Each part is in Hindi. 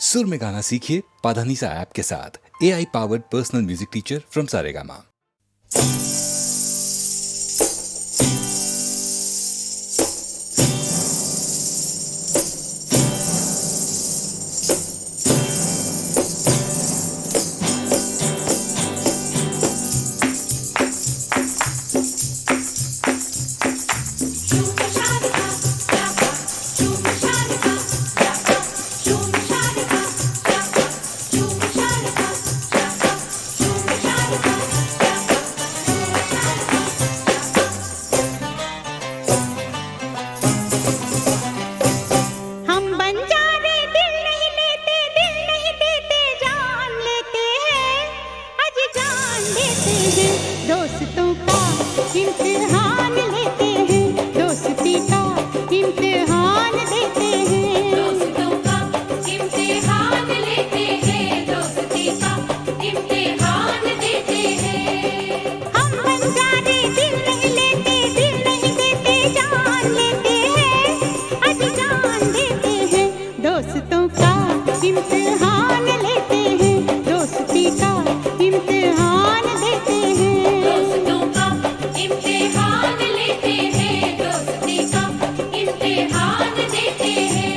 सुर में गाना सीखिए पाधानीसा ऐप के साथ। AI powered personal music teacher from Saregama. दोस्तों का इम्तिहान लेते हैं, दोस्ती का इम्तिहान देते हैं। दोस्तों का इम्तिहान लेते हैं, दोस्ती का इम्तिहान देते हैं। हम बंजारे दिल नहीं लेते, दिल नहीं देते, जान लेते हैं, आज जान देते हैं। दोस्तों का इम्तिहान लेते हैं, दोस्ती का इम्तिहान देते हैं। दोस्तों का इम्तिहान लेते हैं, दोस्ती का इम्तिहान देते हैं।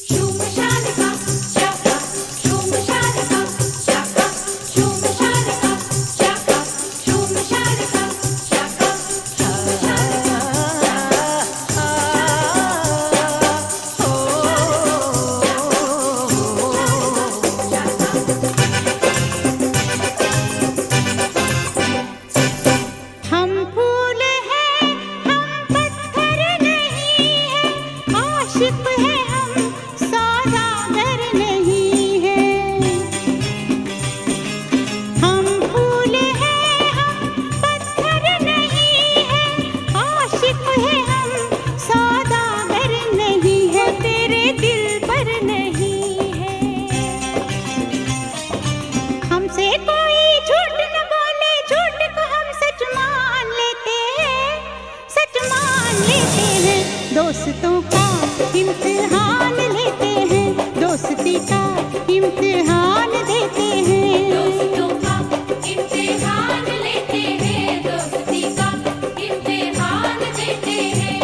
शूम शालिका शाका, शूम शालिका शाका, शूम शालिका शाका, शूम शालिका शाका, शूम शालिका हम फूल हैं, हम पत्थर नहीं हैं, आशिक हैं हम, सौदागर नहीं हैं। हम फूल हैं, हम पत्थर नहीं हैं, आशिक हैं हम, सौदागर नहीं है, तेरे दिल पर नहीं है। हमसे कोई झूठ न बोले, झूठ को हम सच मान लेते हैं, सच मान लेते हैं। दोस्तों का इम्तिहान लेते हैं, दोस्ती का इम्तिहान देते हैं। दोस्तों का इम्तिहान लेते हैं, दोस्ती का इम्तिहान देते हैं।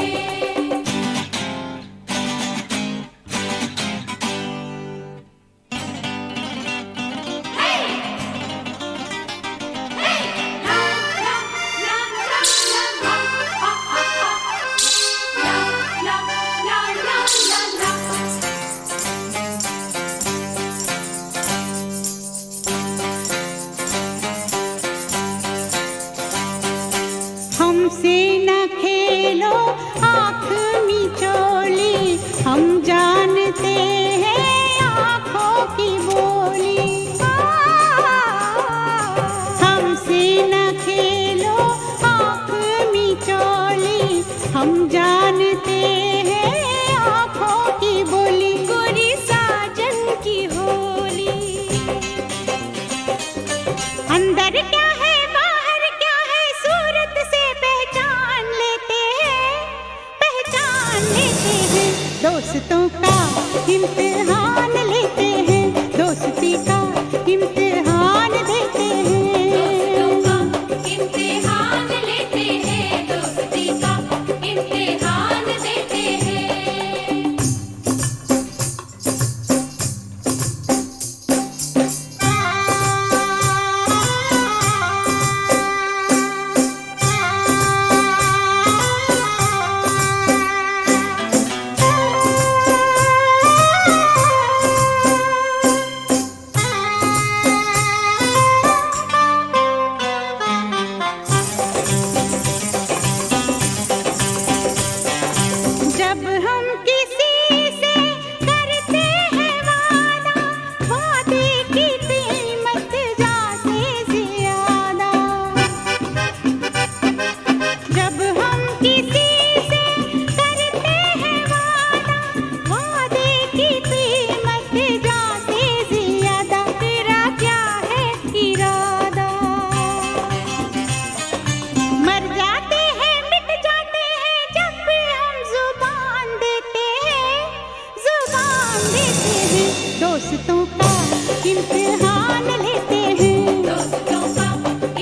इम्तिहान लेते हैं, दोस्तों का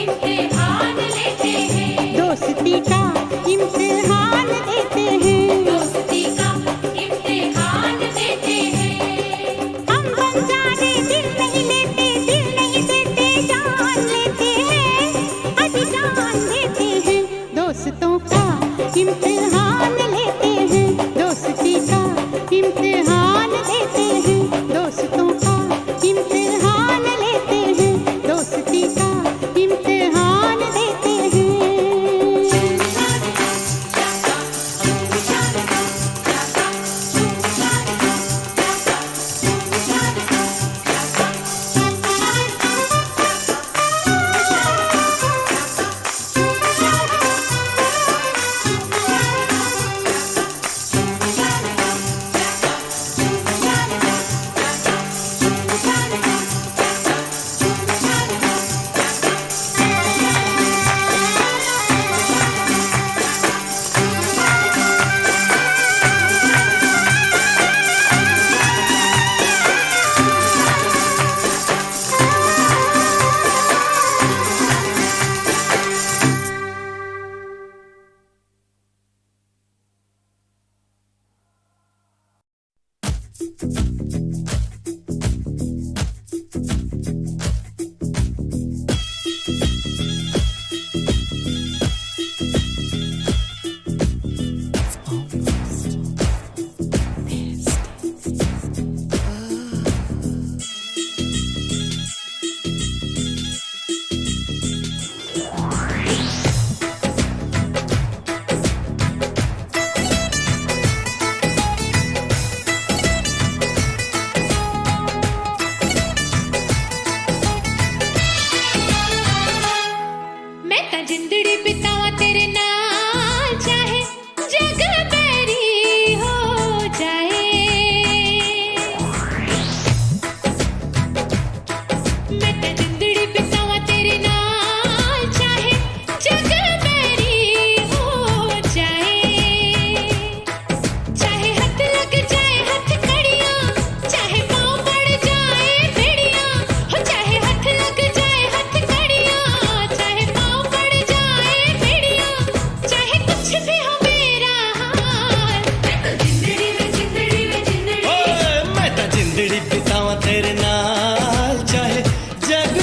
इम्तिहान लेते हैं, दोस्ती का इम्तिहान देते हैं। दोस्ती का इम्तिहान देते हैं। हम बन जाने दिल नहीं लेते, दिल नहीं देते, जान लेते हैं, अभी जान देते हैं। दोस्तों का इम्तिहान लेते हैं, दोस्ती का इम्तिहान देते हैं, दोस्तों का इम्तिहान लेते हैं, दोस्ती का इम्तिहान देते हैं। मैं ਤਾਂ ਜ਼ਿੰਦੜੀ ਬਿਤਾਵਾਂ ਤੇਰੇ ਨਾਲ ਚਾਹੇ ਜਗ ਬੈਰੀ ਹੋ ਜਾਏ ਮੈਂ ਤਾਂ ਜ਼ਿੰਦੜੀ ਬਿਤਾਵਾਂ ਤੇਰੇ ਨਾਲ ਚਾਹੇ ਜਗ ਬੈਰੀ ਹੋ ਜਾਏ ਚਾਹੇ ਹੱਥ ਲੱਗ ਜਾਏ ਹੱਥ ਕੜੀਆਂ ਚਾਹੇ ਪਾँव ਪੜ ਜਾਏ ਭੇੜੀਆਂ ਹੋ ਚਾਹੇ ਹੱਥ ਲੱਗ ਜਾਏ ਹੱਥ ਕੜੀਆਂ ਚਾਹੇ ਪਾँव पड़ जाए भेड़िया चाहे कुछ भी हो मेरा हाल मैं तो जिंदड़ी में ਓਏ ਮੈਂ ਤਾਂ ਜ਼ਿੰਦੜੀ ਬਿਤਾਵਾਂ ਤੇਰੇ ਨਾਲ ਚਾਹੇ ਜਗ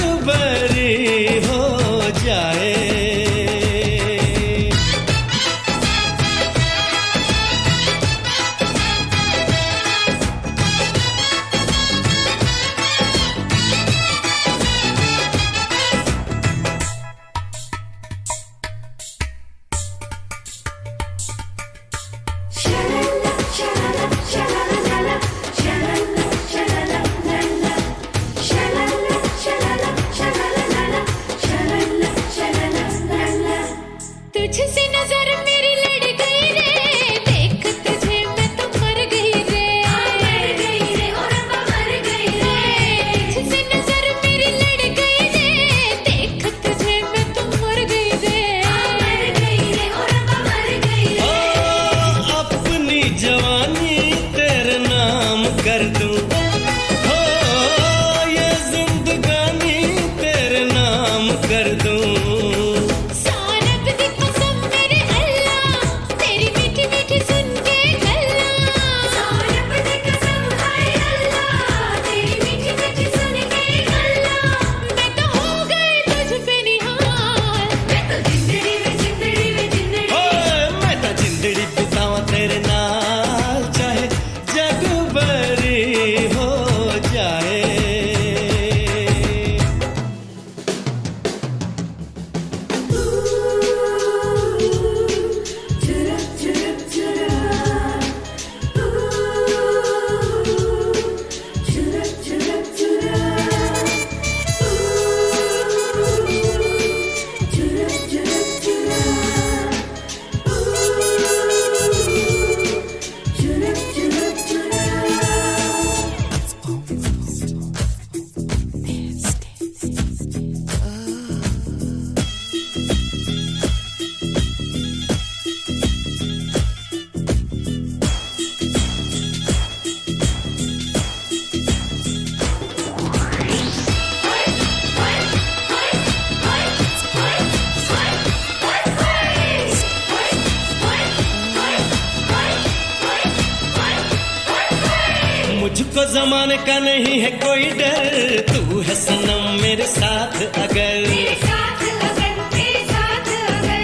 जमाने का नहीं है कोई डर, तू है सनम मेरे साथ अगर।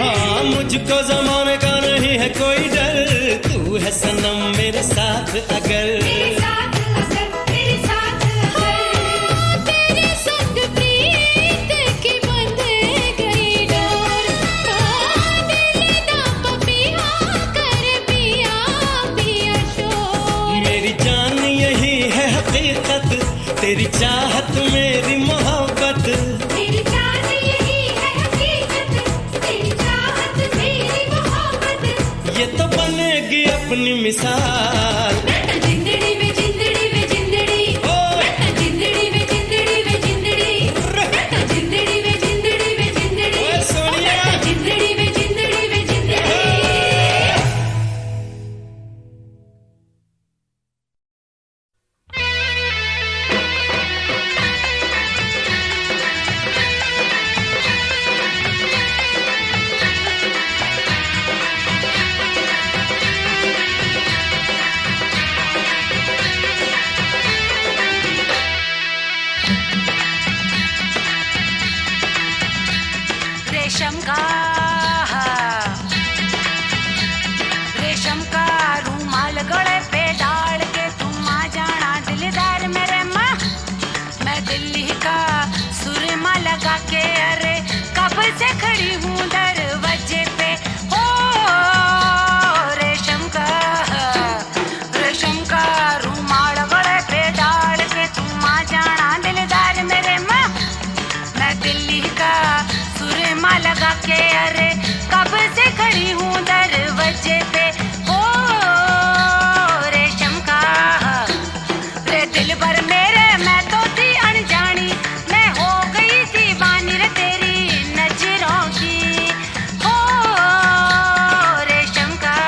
हाँ, मुझको जमाने का नहीं है कोई डर, तू है सनम मेरे साथ अगर। तेरे संग प्रीत की बंध गई डोर, दिल ना पपिया कर पिया पिया शोर। मेरी जान यही है हकीकत, तेरी चाहत मेरी मोहब्बत। मेरी जान यही है हकीकत, तेरी चाहत मेरी मोहब्बत। ये तो बनेगी अपनी मिसाल। जिंदड़ी वे जिंदड़ी वे जिंदड़ी, जिंदड़ी वे जिंदड़ी वे जिंदड़ी, जिंदड़ी वे जिंदड़ी वे जिंदड़ी, ओए सोनिया। जिंदड़ी वे जिंदड़ी वे जिंदड़ी। रेशम का रूमाल गले पे डाल के तुम आ जाना दिलदार मेरे माँ। मैं दिल्ली का सुरमा लगा के अरे कब से खड़ी हूँ दरवाजे पे। ओ रेशम का रूमाल गले पे डाल के तुम आ जाना दिलदार मेरे माँ। मैं दिल्ली का सुरमा लगा के अरे कब से खड़ी हूँ दरवाजे पे। ओ रेशम का रे दिल भर मेरे मैं तो थी अनजानी, मैं हो गई दीवानी रे तेरी नजरों की। ओ रेशम का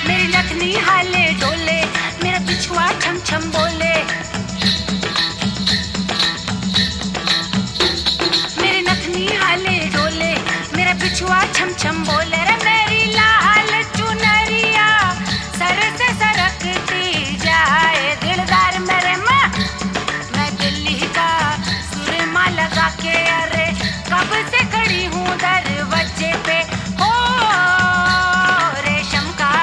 मेरी नथनी हाले डोले, मेरा पिछुआ छम छम बोले। मेरी नथनी हाले डोले, मेरा पिछुआ छम छम बोले। रे मेरी लाल चुनरिया सर से सरकती जाए दिलदार मेरे माँ। मैं दिल्ली का सुरमा लगा के अरे कब से खड़ी हूँ दरवाजे पे। ओ रेशम का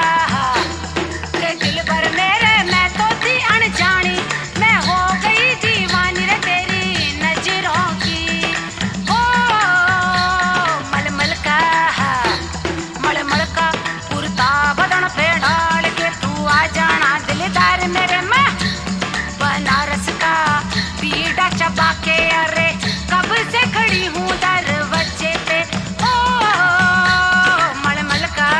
रे दिल भर मेरे मैं तो थी अनजानी, मैं हो गई दीवानी रे तेरी नजरों की। ओ मलमल का कुर्ता बदन पे डाल के तू आ जाना दिलदार मेरे माँ। बनारस का पीड़ा चबा के अरे कब से खड़ी हूँ दरवाजे पे। ओ मलमल का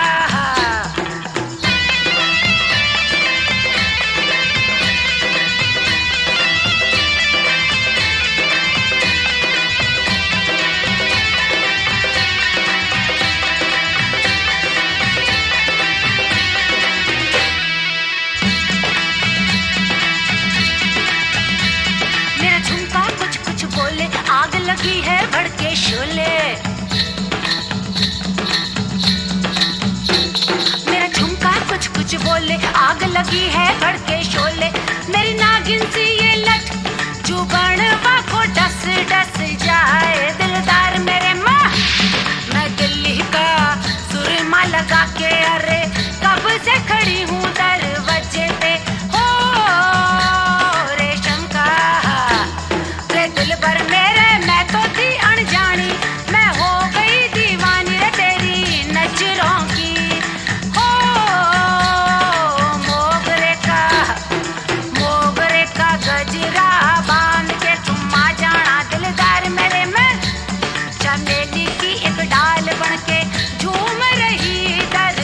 मेरा झुमका कुछ कुछ बोले, आग लगी है भड़के शोले। मेरा झुमका कुछ कुछ बोले, आग लगी है भड़के शोले। मेरी नागिन सी ये लट जुबान को डस डस जाए दिलदार मेरे माँ। मैं दिल्ली का सुरमा लगा के अरे कब से खड़ी हूँ दरवाजे पे। ओ रेशम का रे दिल भर मेरे मैं तो थी अनजानी, मैं हो गई दीवानी रे तेरी नजरों की। ओ मोगरे का गजरा बांध के तुम आ जाना दिलदार मेरे में। चमेली की एक डाल बन के झूम रही दर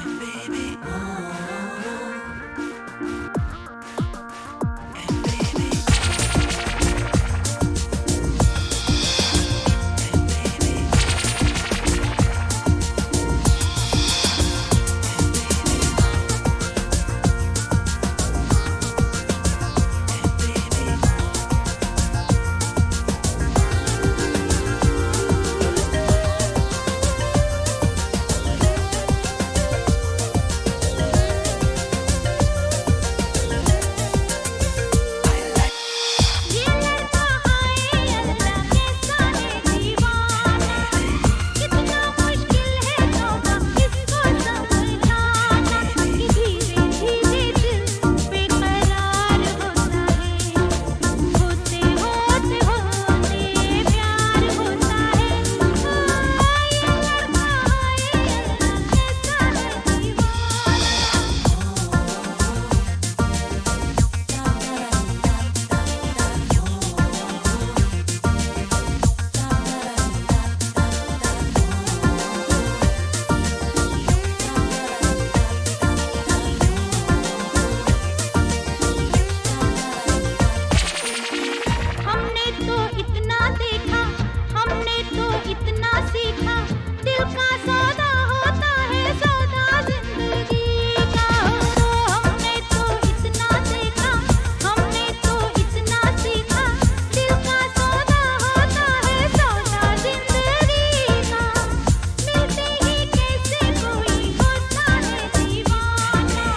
ये लड़का हाय अल्लाह कैसा है दीवाना, कितना मुश्किल है तौबा इसको समझाना, कि धीरे धीरे दिल बेकरार होता है, होते होते होते प्यार होता है। ये लड़का हाय अल्लाह कैसा है दीवाना। हमने तो इतना देखा, हमने तो इतना सीखा, दिल का सौदा होता है सौदा जिंदगी का। हमने तो इतना देखा, हमने तो इतना सीखा, दिल का सौदा होता है सौदा जिंदगी का। मिलते ही कैसे कोई होता है दीवाना,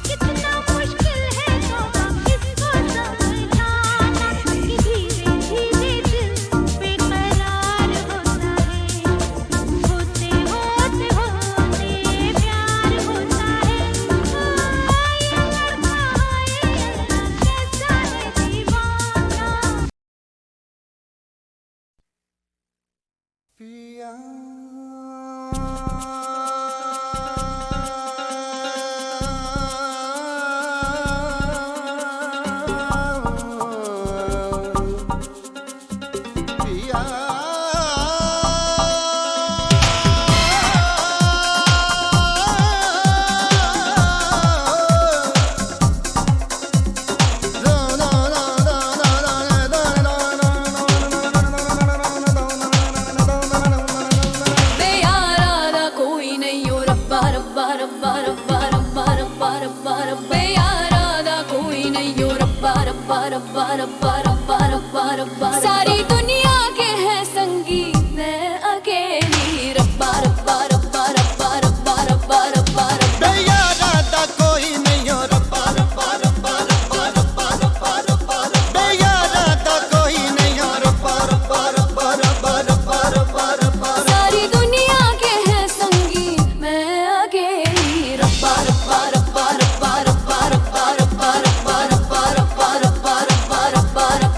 कितना मुश्किल है तौबा इसको समझाना, कि धीरे धीरे दिल बेकरार होता है, होते होते होते प्यार होता है। ये लड़का हाय अल्लाह कैसा है दीवाना। बेयारा दा कोई नहीं ओ रब्बा रब्बा रब्बा रब्बा रब्बा रब्बा रब्बा रब्बा बेयारा दा कोई नहीं ओ रब्बा रब्बा रब्बा रब्बा रब्बा रब्बा रब्बा सारी दुनिया के है संगी मैं अकेली रब्बा रब्बा रब्बा रब्बा रब्बा रब्बा रब्बा रब्बा बेयारा दा कोई नहीं हो रब्बा रब्बा रब्बा रब्बा रब्बा रब्बा रब्बा बेयारा दा कोई नहीं हो रब्बा रब्बा रब्बा रब्बा रब्बा रब्बा रब्बा सारी दुनिया के है संगी मैं अकेली रब्बा रब्बा रब्बा रब्बा रब्बा रब्बा रब्बा रब्बा रब्बा रब्बा रब्बा रब्बा रब्बा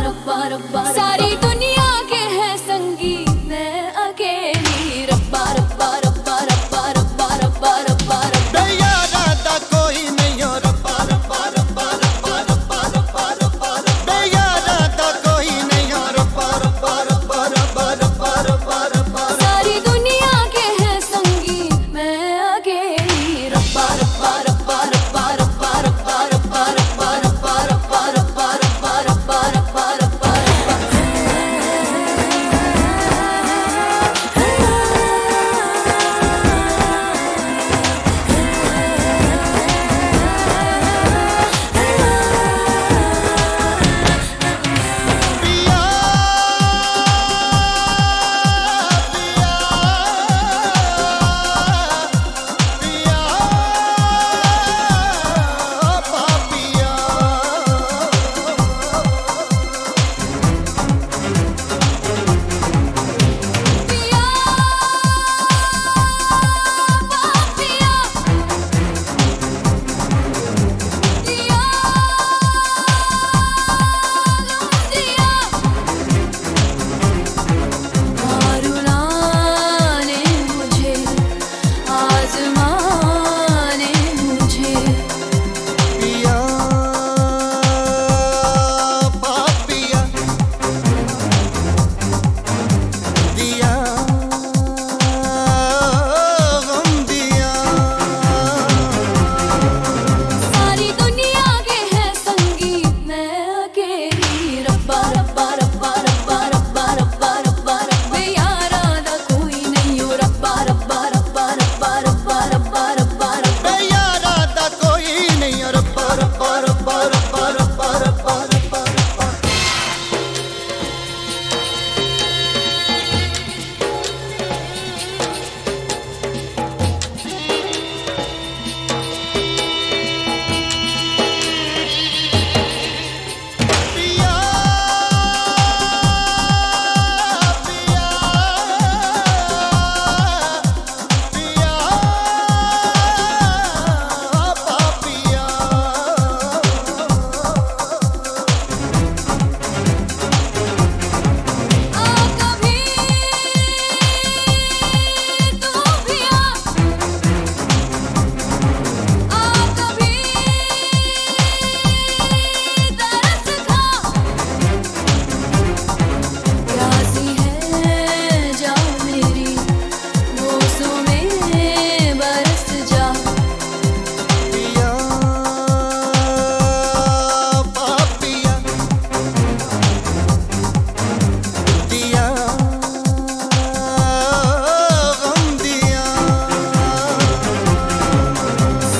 सारी दुनिया के है संगी मैं अकेली रब्बा रब्बा रब्बा रब्बा रब्बा रब्बा रब्बा रब्बा बेयारा दा कोई नहीं हो रब्बा रब्बा रब्बा रब्बा रब्बा रब्बा रब्बा बेयारा दा कोई नहीं हो रब्बा रब्बा रब्बा रब्बा रब्बा रब्बा रब्बा सारी दुनिया के है संगी मैं अकेली रब्बा रब्बा रब्बा रब्बा रब्बा रब्बा रब्बा रब्बा रब्बा रब्बा रब्बा रब्बा रब्बा रब्बा रब्बा पिया पिया पिया पापिया पिया पापिया दिया दिया मारुलाने मुझे आजमाने मुझे पिया पापिया दिया गम दिया सारी दुनिया के है संगी मैं अकेली रब्बा रब्बा रब्बा रब्बा रब्बा रब्बा रब्बा रब्बा यारा दा कोई नहीं हो रब्बा रब्बा रब्बा रब्बा रब्बा रब्बा रब्बा रब्बा बेयारा दा कोई नहीं हो रब्बा रब्बा रब्बा रब्बा रब्बा रब्बा रब्बा पिया पिया पिया पापिया आ कभी तू भी आ कभी तरस खा प्यासी है जा मेरी बोसों में बरस जा पिया पापिया दिया गम दिया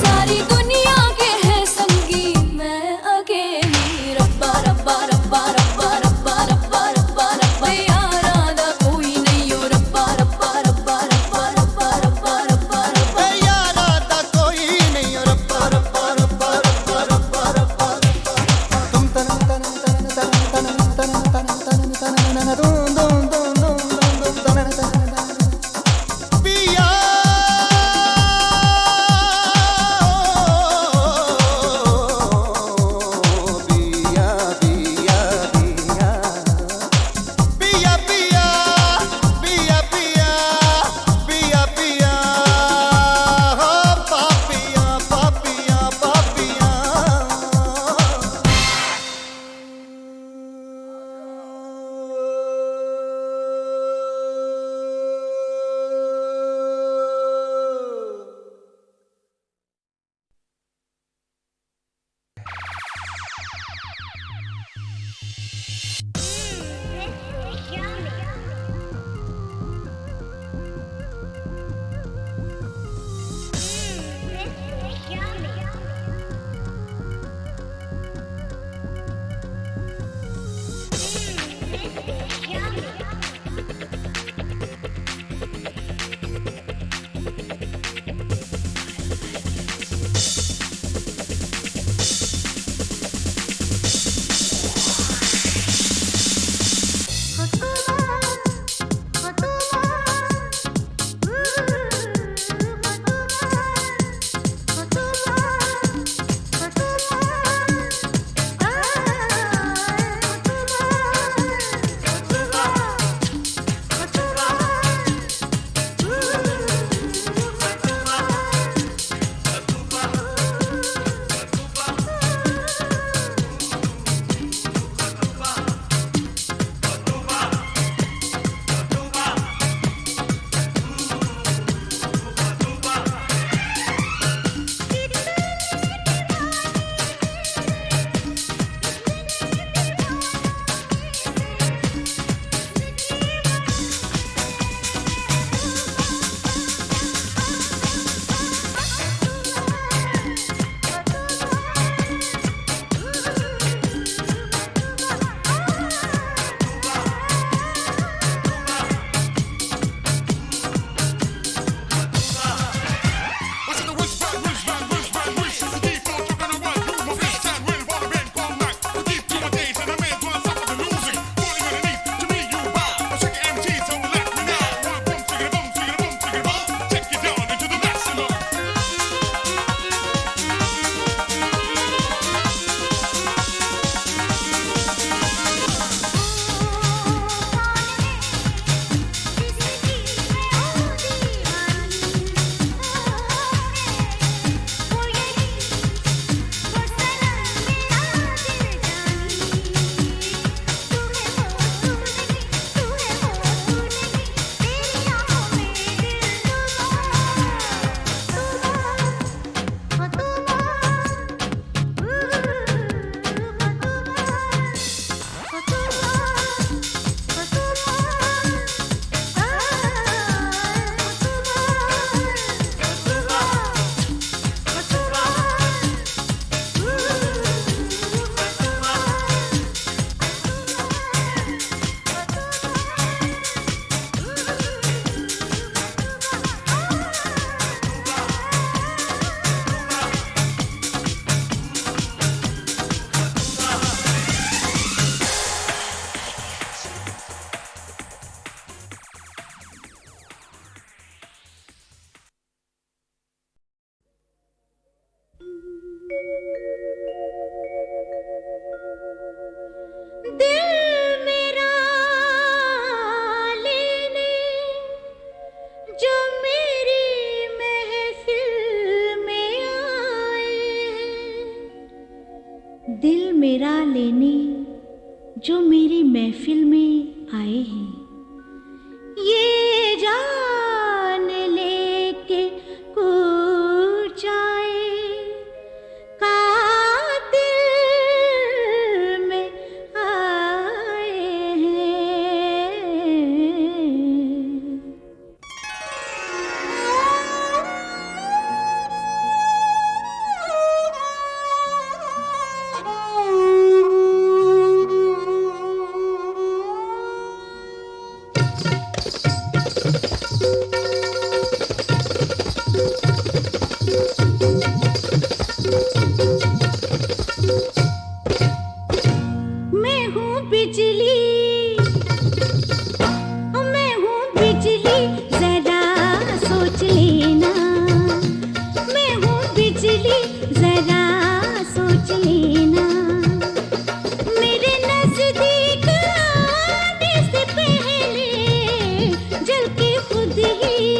सारी दुनिया के है संगी मैं अकेली रब्बा रब्बा रब्बा रब्बा रब्बा रब्बा रब्बा रब्बा यारा दा कोई नहीं हो रब्बा रब्बा रब्बा रब्बा रब्बा रब्बा रब्बा रब्बा बेयारा दा कोई नहीं हो रब्बा रब्बा रब्बा रब्बा रब्बा रब्बा तुम तन तन तन तन तन तन तन तन तन तुम तुम तुम तुम तुम तन तन पिया पिया पिया पिया पिया पिया पिया पिया पिया पिया हो पापिया पापिया पापिया मेरा लेने जो मेरी महफिल में आए हैं, ये जान लेके कूच आए कातिल में आए हैं। मैं हूँ बिजली, जरा सोच लेना। मैं हूँ बिजली, जरा सोच लेना। मेरे नजदीक आने से पहले जल के खुद ही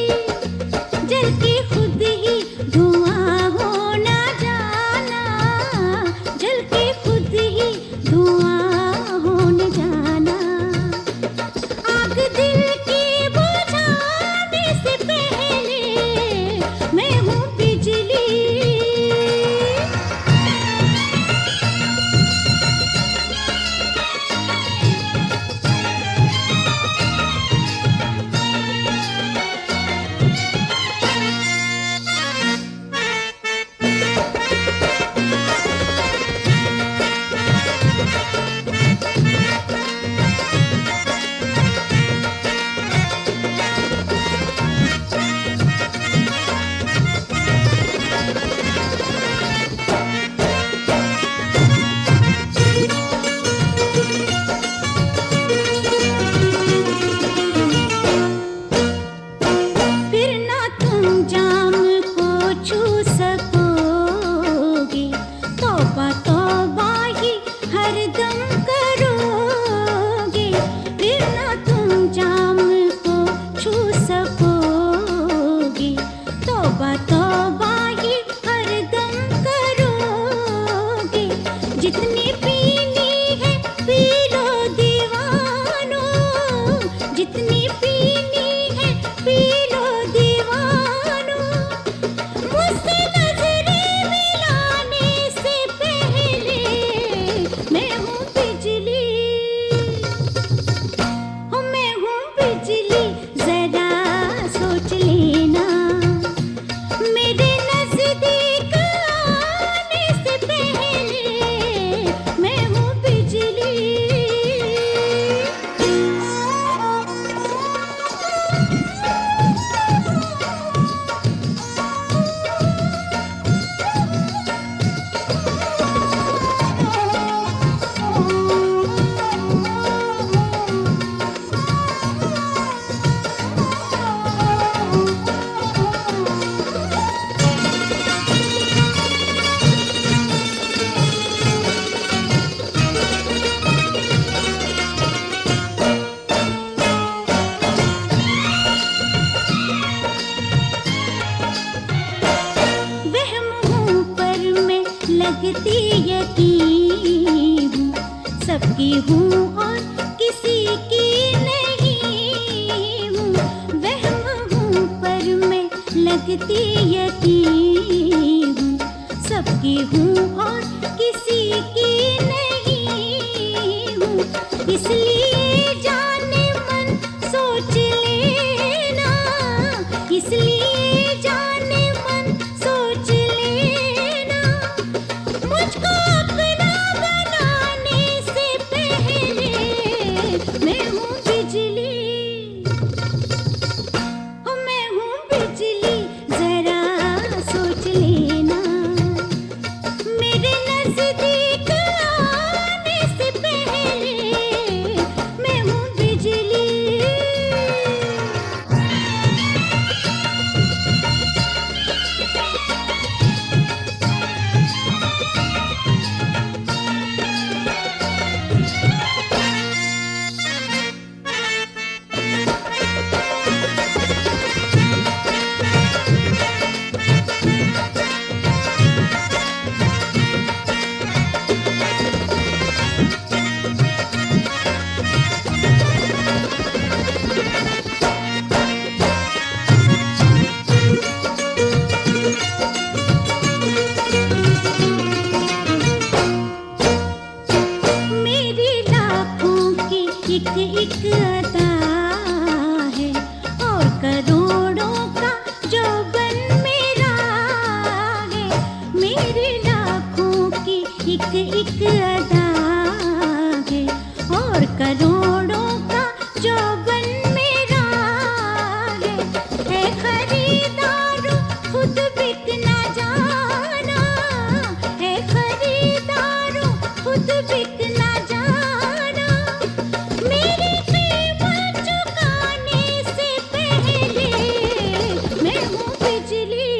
रखती यकीन हूँ, सबकी हूँ और किसी की नहीं हूँ, इसलिए जाने मन सोच लेना, इसलिए जाने मन सोच लेना, मुझको अपना बनाने से पहले मैं हूँ बिजली, मैं हूँ बिजली, जरा सोच लेना, मेरे नजदीक आने से पहले मैं हूँ बिजली। मेरी लाखों की एक अदा है और करोड़ों का जौबन मेरा है, मेरी लाखों की एक अदा है और करोड़ों का जौबन मेरा है खरीदारों खुद बिक ना जाना, है खरीदारों खुद बिक ना जाना, मेरी कीमत चुकाने से पहले मैं हूँ बिजली,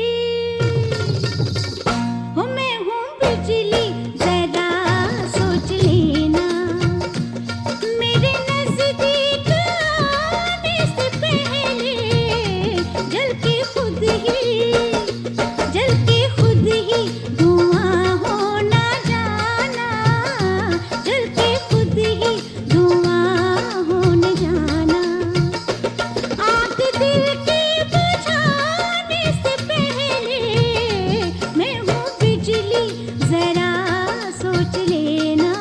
मैं हूँ बिजली, जरा सोच लेना, मेरे नजदीक आने से पहले जल के खुद ही धुआं हो ना जाना, जल के खुद ही धुआं हो न जाना, आग दिल के बुझाने से पहले मैं हूँ बिजली, जरा सोच लेना।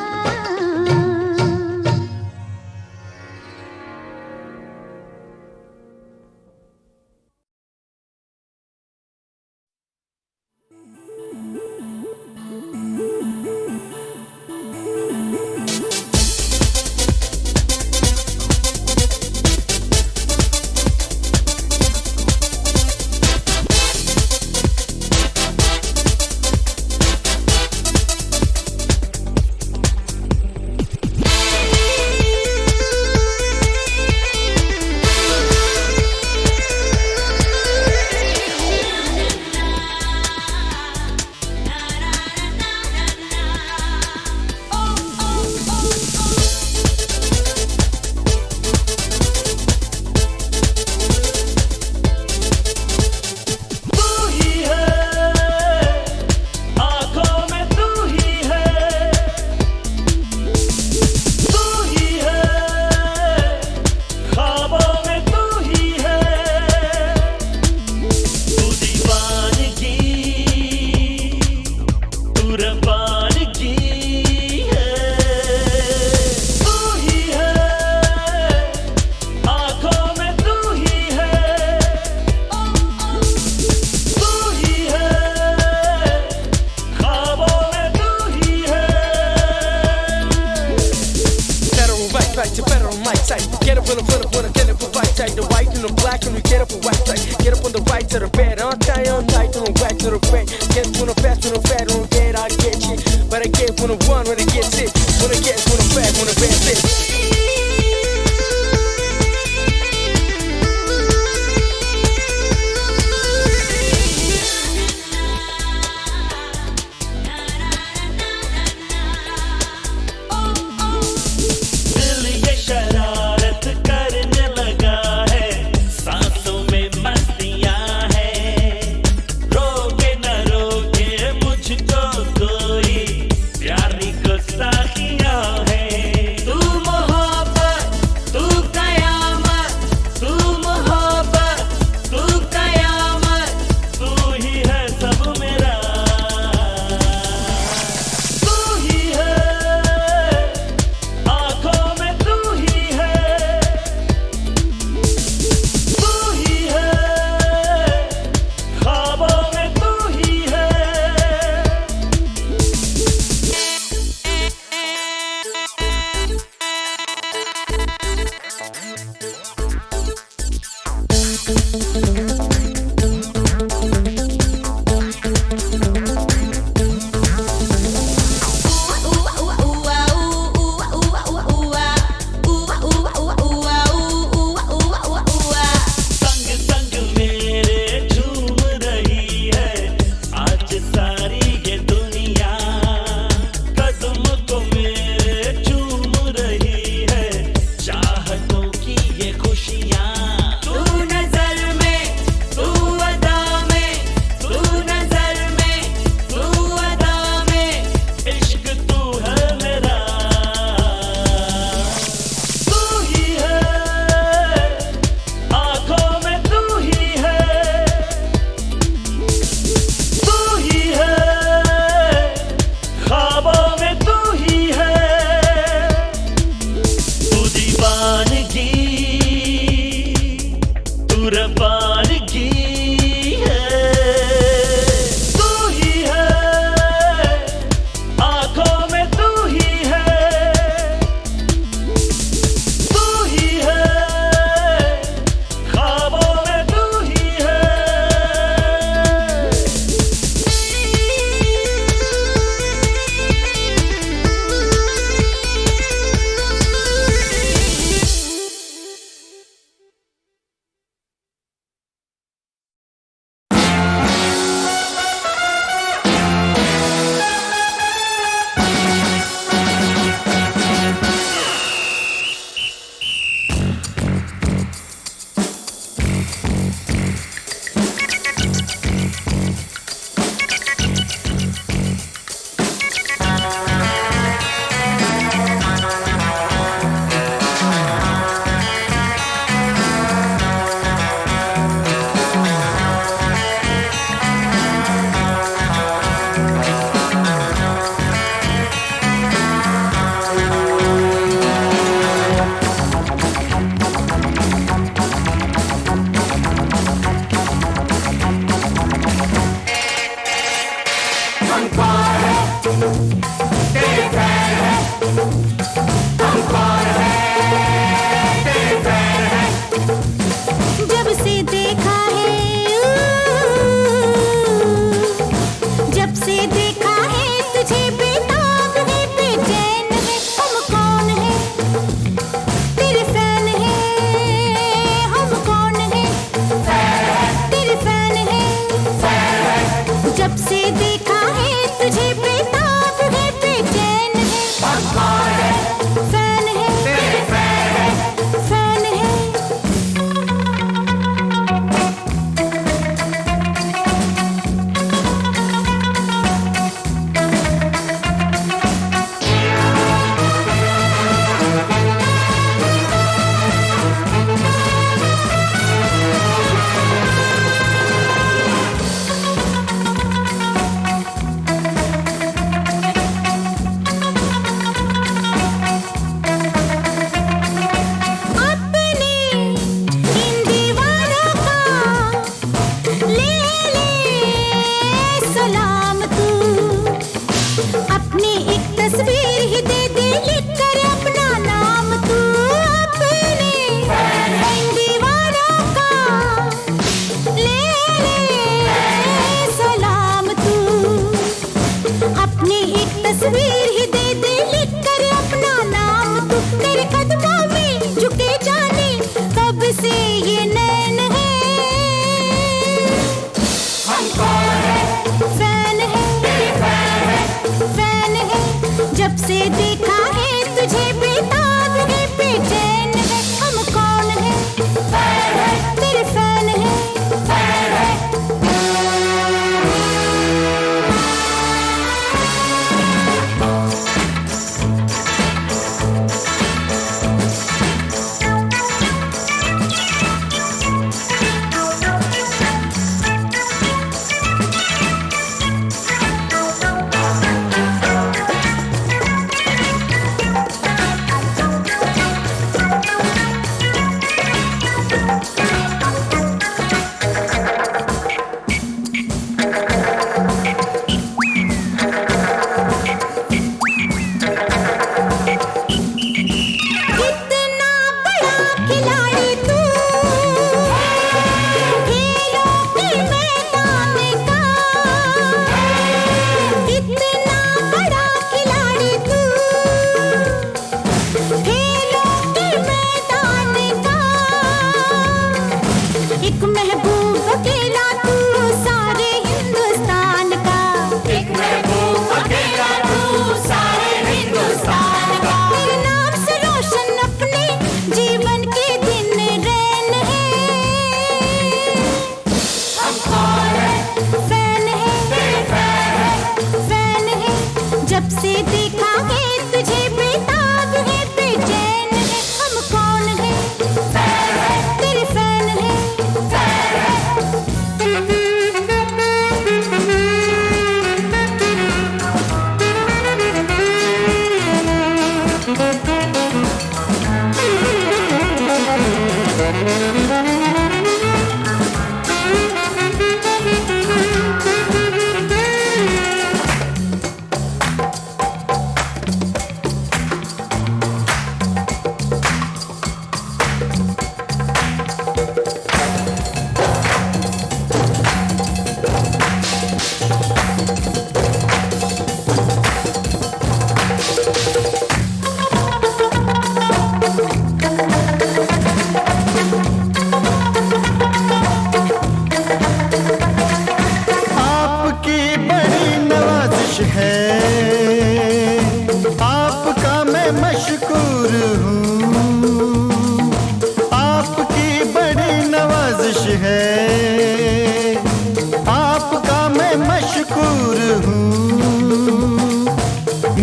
Get up on the front, wanna get up on the right side, the white and the black, and we get up on the right side. Get up on the right to the bed, on tight, to the back to the red. Get when I'm fast, when I'm fat, when I'm dead, I get shit. But I get when I'm one, when I get sick. When I get, when I'm fat, when I'm bad sick. कोई प्यारी गुस्ताखियां है, तू मोहब्बत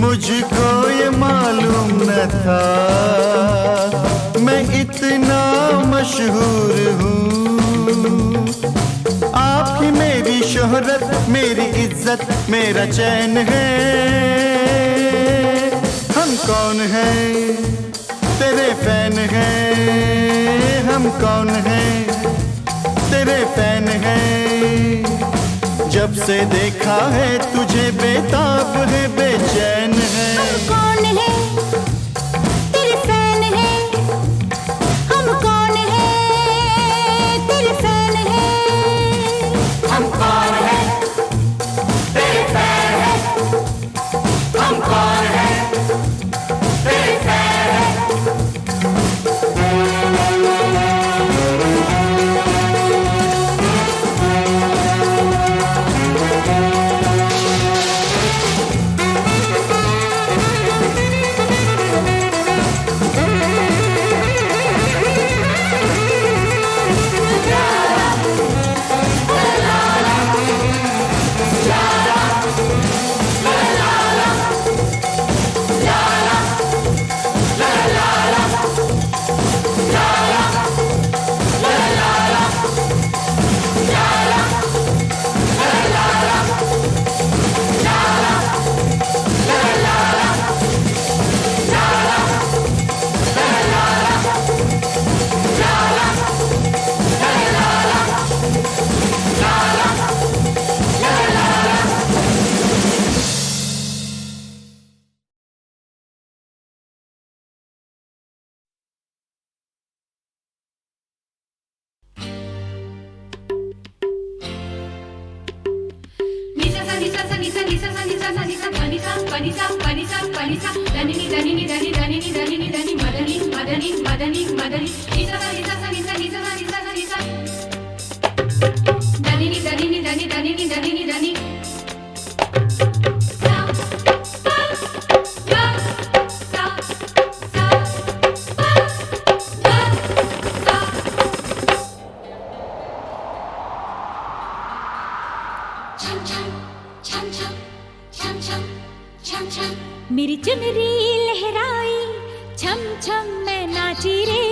मुझको ये मालूम न था मैं इतना मशहूर हूँ। आप ही मेरी शोहरत, मेरी इज्जत, मेरा चैन है। हम कौन हैं? तेरे फैन हैं। हम कौन हैं? तेरे फैन हैं। जब से देखा है तुझे बेताब है, बेचैन है। हम कौन है? तेरे फैन है। हम कौन है? तेरे फैन है। हम कौन है? तेरे फैन है। हम कौन है? तेरे फैन है। मेरी चुनरी लहराई, छम छम मैं नाची रे।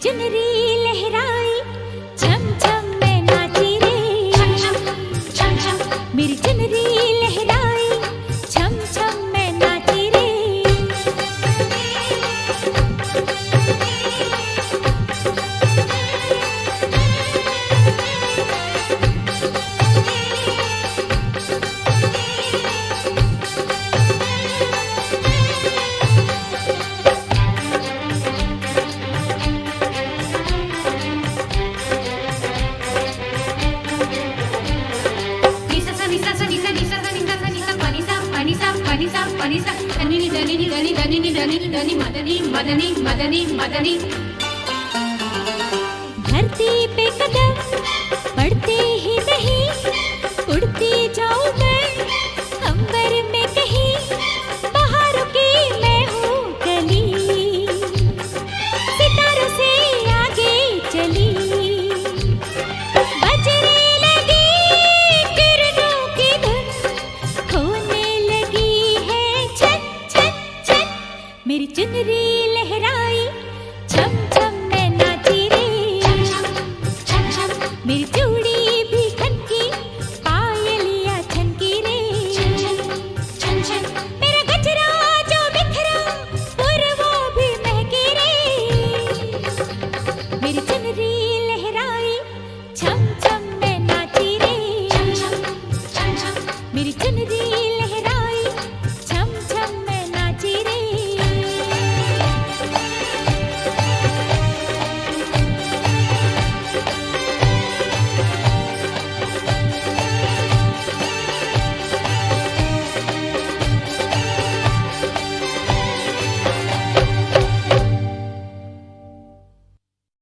चुनरी लहराई, छम छम मैं नाची रे, छम छम मेरी चुनरी लहराई, छम छम मैं नाची रे। मदनी मदनी मदनी धरती पे कदम पड़ते ही नहीं, उड़ती जाऊं मैं अंबर में कहीं, बहारों की मैं हूँ कली, सितारों से आगे चली, बजने लगी किरणों की धुन, होने लगी है छन छन छन, मेरी चुनरी लहरा